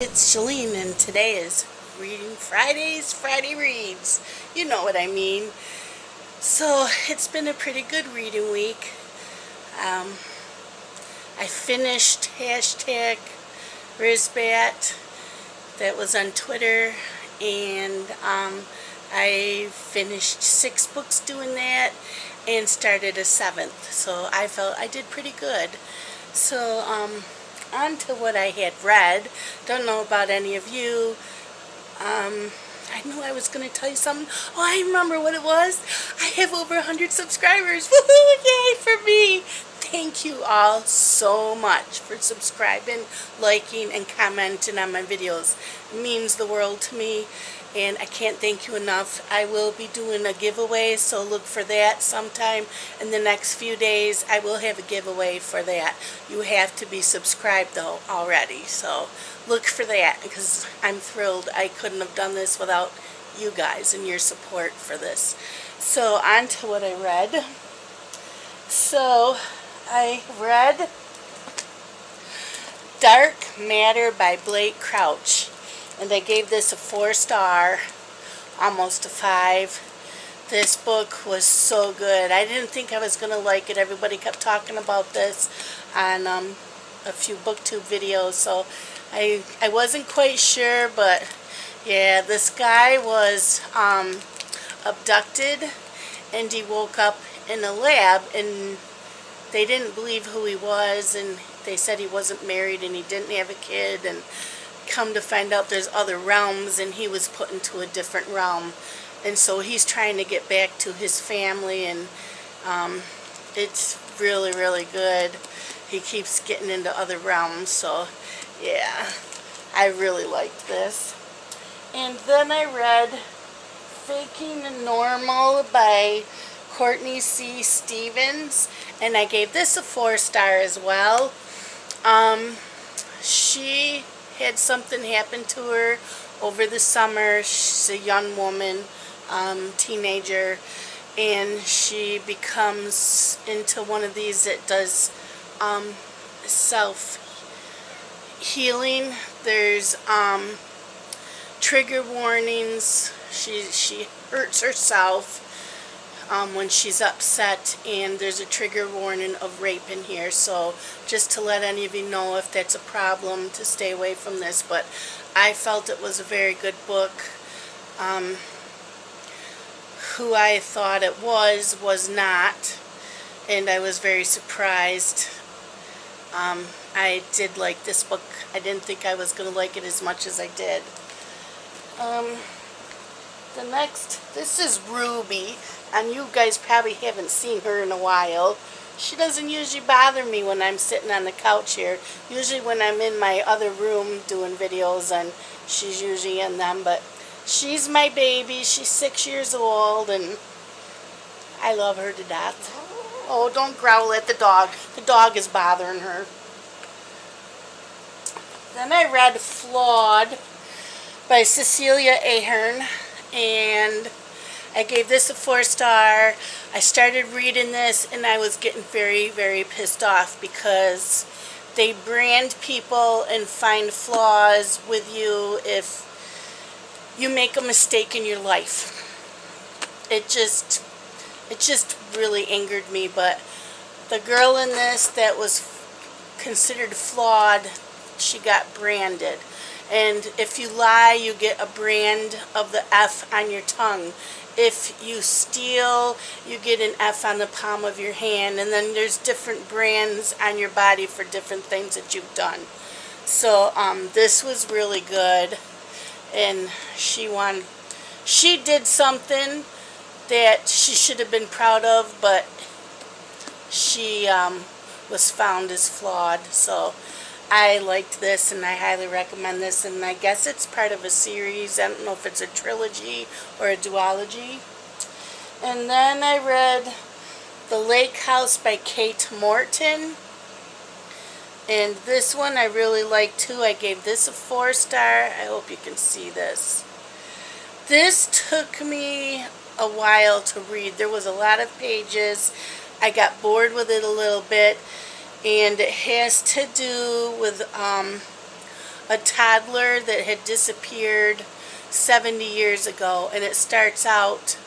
It's Shalene, and today is Reading Friday Reads. You know what I mean. So, it's been a pretty good reading week. Um, I finished hashtag Rizbat, that was on Twitter, and I finished 6 books doing that and started a 7th. So, I felt I did pretty good. So, on to what I had read. Don't know about any of you. I knew I was going to tell you something. Oh, I remember what it was. I have over 100 subscribers. Woohoo! Yay for me! Thank you all so much for subscribing, liking, and commenting on my videos. It means the world to me, and I can't thank you enough. I will be doing a giveaway, so look for that sometime in the next few days. I will have a giveaway for that. You have to be subscribed though already, so look for that, because I'm thrilled. I couldn't have done this without you guys and your support for this. So on to what I read. So I read Dark Matter by Blake Crouch, and I gave this a 4-star, almost a 5. This book was so good. I didn't think I was going to like it. Everybody kept talking about this on a few booktube videos, so I wasn't quite sure, but yeah, this guy was abducted, and he woke up in a lab, and they didn't believe who he was, and they said he wasn't married and he didn't have a kid, and come to find out there's other realms, and he was put into a different realm, and so he's trying to get back to his family, and it's really, really good. He keeps getting into other realms, so yeah, I really liked this. And then I read Faking Normal by Courtney C. Stevens, and I gave this a 4-star as well. She had something happen to her over the summer. She's a young woman, teenager, and she becomes into one of these that does self-healing. There's trigger warnings. She hurts herself when she's upset, and there's a trigger warning of rape in here, so just to let any of you know if that's a problem, to stay away from this. But I felt it was a very good book. Who I thought it was not, and I was very surprised. I did like this book. I didn't think I was going to like it as much as I did. The next, this is Ruby, and you guys probably haven't seen her in a while. She doesn't usually bother me when I'm sitting on the couch here. Usually when I'm in my other room doing videos, and she's usually in them, but she's my baby. She's 6 years old, and I love her to death. Oh, don't growl at the dog. The dog is bothering her. Then I read Flawed by Cecilia Ahern, and I gave this a 4-star. I started reading this, and I was getting very, very pissed off because they brand people and find flaws with you if you make a mistake in your life. It just really angered me. But the girl in this that was considered flawed, she got branded. And if you lie, you get a brand of the F on your tongue. If you steal, you get an F on the palm of your hand. And then there's different brands on your body for different things that you've done. So this was really good. And she did something that she should have been proud of, but she was found as flawed. So I liked this, and I highly recommend this, and I guess it's part of a series. I don't know if it's a trilogy or a duology. And then I read The Lake House by Kate Morton, and this one I really liked too. I gave this a 4-star. I hope you can see this. This took me a while to read. There was a lot of pages. I got bored with it a little bit, and it has to do with a toddler that had disappeared 70 years ago, and it starts out,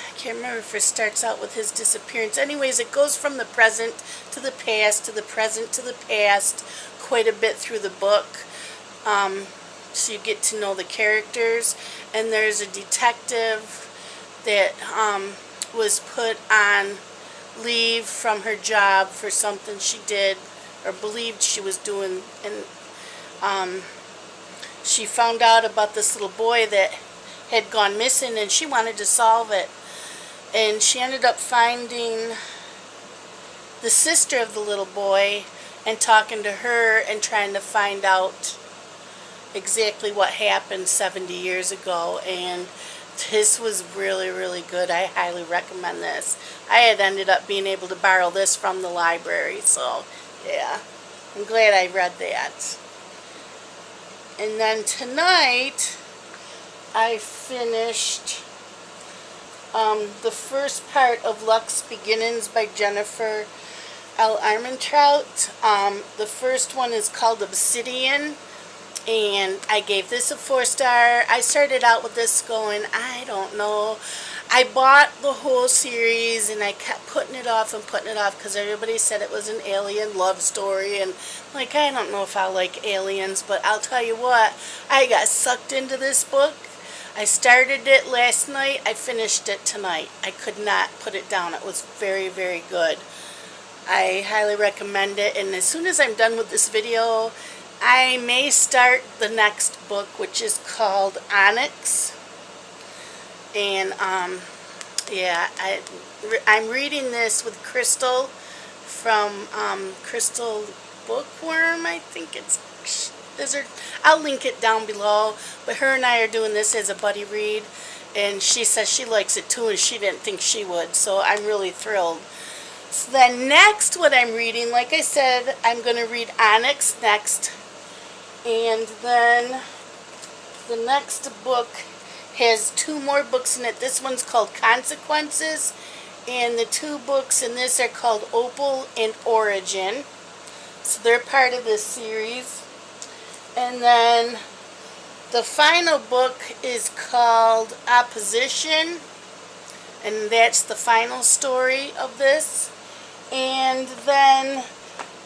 I can't remember if it starts out with his disappearance. Anyways, it goes from the present to the past to the present to the past quite a bit through the book. So you get to know the characters, and there's a detective that was put on leave from her job for something she did or believed she was doing, and she found out about this little boy that had gone missing, and she wanted to solve it, and she ended up finding the sister of the little boy and talking to her and trying to find out exactly what happened 70 years ago. And this was really, really good. I highly recommend this. I had ended up being able to borrow this from the library, so yeah, I'm glad I read that. And then tonight I finished the first part of Luck's Beginnings by Jennifer L. Armentrout. The first one is called Obsidian, and I gave this a 4-star. I started out with this going, I don't know. I bought the whole series and I kept putting it off and putting it off because everybody said it was an alien love story, and like, I don't know if I like aliens, but I'll tell you what, I got sucked into this book. I started it last night. I finished it tonight. I could not put it down. It was very, very good. I highly recommend it, and as soon as I'm done with this video, I may start the next book, which is called Onyx. And yeah, I'm reading this with Crystal from Crystal Bookworm, I think it's. I'll link it down below, but her and I are doing this as a buddy read, and she says she likes it too, and she didn't think she would, so I'm really thrilled. So then next, what I'm reading, like I said, I'm going to read Onyx next, and then the next book has 2 more books in it. This one's called Consequences, and the 2 books in this are called Opal and Origin, so they're part of this series. And then the final book is called Opposition, and that's the final story of this. And then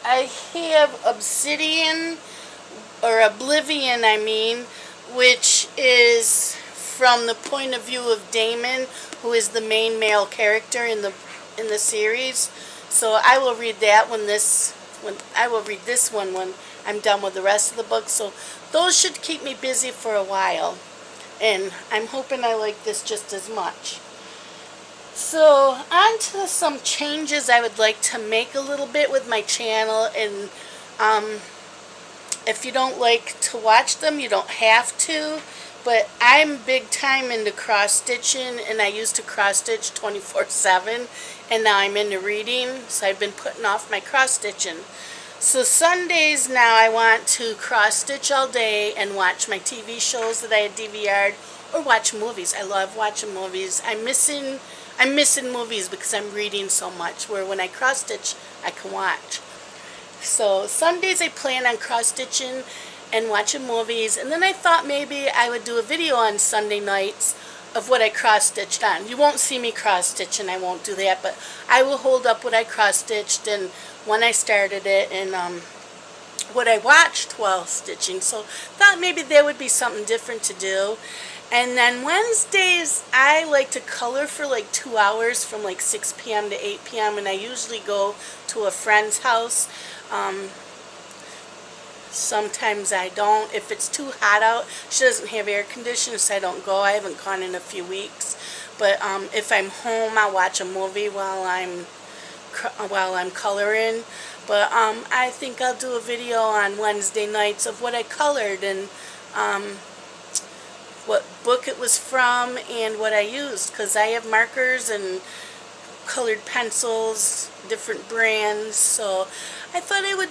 I have Obsidian, or Oblivion I mean, which is from the point of view of Damon, who is the main male character in the series. So I will read that when I will read this one when I'm done with the rest of the book. So those should keep me busy for a while, and I'm hoping I like this just as much. So on to some changes I would like to make a little bit with my channel, and if you don't like to watch them, you don't have to, but I'm big time into cross stitching, and I used to cross stitch 24/7, and now I'm into reading, so I've been putting off my cross stitching. So Sundays now I want to cross stitch all day and watch my TV shows that I had DVR'd, or watch movies. I love watching movies. I'm missing movies because I'm reading so much, where when I cross stitch I can watch. So Sundays I plan on cross stitching and watching movies, and then I thought maybe I would do a video on Sunday nights of what I cross stitched on. You won't see me cross stitch, and I won't do that, but I will hold up what I cross stitched and when I started it, and what I watched while stitching. So thought maybe there would be something different to do. And then Wednesdays I like to color for like 2 hours from like 6 p.m. to 8 p.m. and I usually go to a friend's house. Sometimes I don't. If it's too hot out, she doesn't have air conditioning, so I don't go. I haven't gone in a few weeks. But if I'm home, I'll watch a movie while I'm coloring. But I think I'll do a video on Wednesday nights of what I colored, and what book it was from, and what I used, because I have markers and colored pencils, different brands. So I thought I would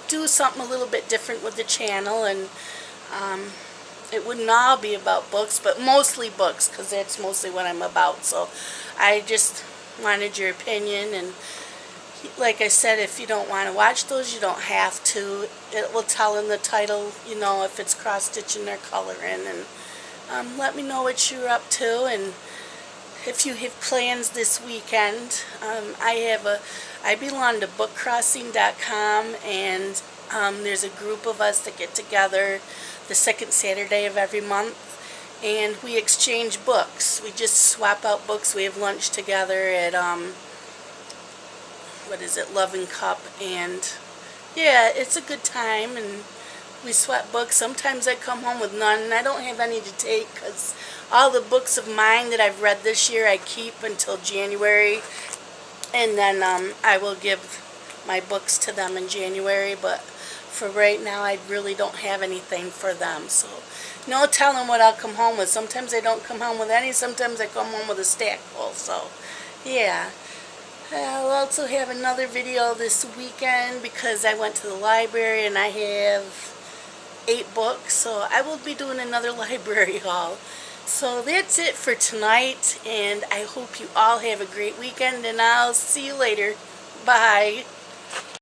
do something a little bit different with the channel, and it wouldn't all be about books, but mostly books, because that's mostly what I'm about. So I just wanted your opinion, and like I said, if you don't want to watch those, you don't have to. It will tell in the title, you know, if it's cross-stitching or coloring. And let me know what you're up to, and if you have plans this weekend. I belong to bookcrossing.com, and there's a group of us that get together the second Saturday of every month, and we exchange books. We just swap out books. We have lunch together at what is it, Love and Cup, and yeah, it's a good time, and we swap books. Sometimes I come home with none, and I don't have any to take because all the books of mine that I've read this year I keep until January, and then I will give my books to them in January, but for right now I really don't have anything for them, so no telling what I'll come home with. Sometimes I don't come home with any, sometimes I come home with a stack full, so yeah. I'll also have another video this weekend because I went to the library and I have 8 books, so I will be doing another library haul. So that's it for tonight, and I hope you all have a great weekend, and I'll see you later. Bye.